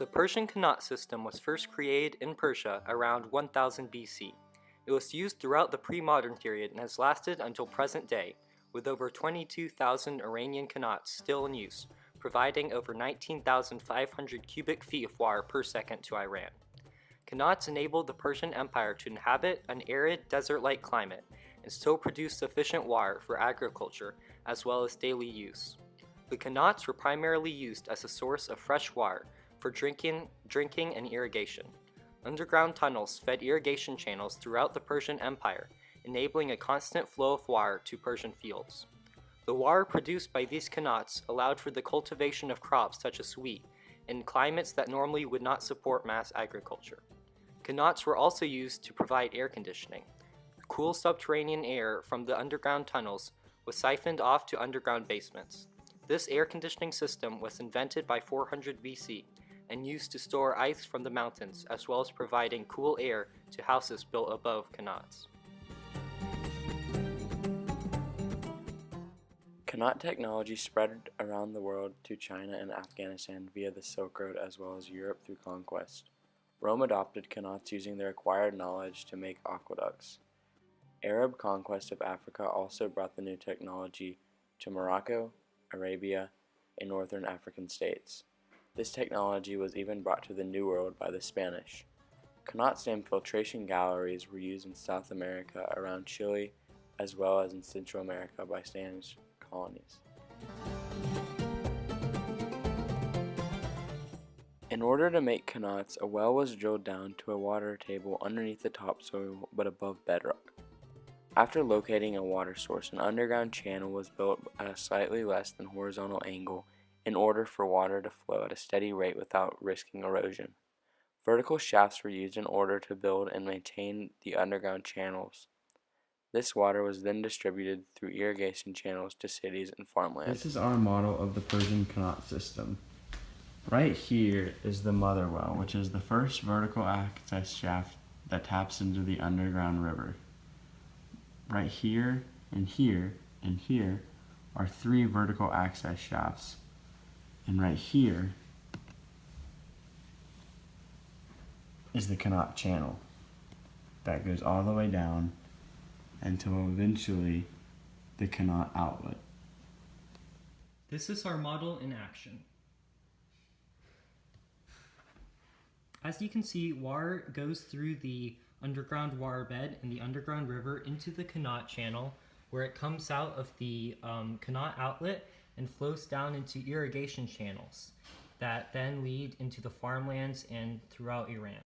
The Persian Qanat System was first created in Persia around 1000 BC. It was used throughout the pre-modern period and has lasted until present day, with over 22,000 Iranian qanats still in use, providing over 19,500 cubic feet of water per second to Iran. Qanats enabled the Persian Empire to inhabit an arid desert-like climate and still produce sufficient water for agriculture as well as daily use. The qanats were primarily used as a source of fresh water for drinking and irrigation. Underground tunnels fed irrigation channels throughout the Persian Empire, enabling a constant flow of water to Persian fields. The water produced by these qanats allowed for the cultivation of crops such as wheat in climates that normally would not support mass agriculture. Qanats were also used to provide air conditioning. Cool subterranean air from the underground tunnels was siphoned off to underground basements. This air conditioning system was invented by 400 BC and used to store ice from the mountains, as well as providing cool air to houses built above qanats. Qanat technology spread around the world to China and Afghanistan via the Silk Road as well as Europe through conquest. Rome adopted qanats using their acquired knowledge to make aqueducts. Arab conquest of Africa also brought the new technology to Morocco, Arabia, and northern African states. This technology was even brought to the New World by the Spanish. Qanat dam filtration galleries were used in South America around Chile as well as in Central America by Spanish colonies. In order to make qanats, a well was drilled down to a water table underneath the topsoil but above bedrock. After locating a water source, an underground channel was built at a slightly less than horizontal angle in order for water to flow at a steady rate without risking erosion. Vertical shafts were used in order to build and maintain the underground channels. This water was then distributed through irrigation channels to cities and farmland. This is our model of the Persian Qanat system. Right here is the mother well, which is the first vertical access shaft that taps into the underground river. Right here and here and here are 3 vertical access shafts. And right here is the Qanat channel that goes all the way down until eventually the Qanat outlet. This is our model in action. As you can see, water goes through the underground water bed and the underground river into the Qanat channel, where it comes out of the Qanat outlet and flows down into irrigation channels that then lead into the farmlands and throughout Iran.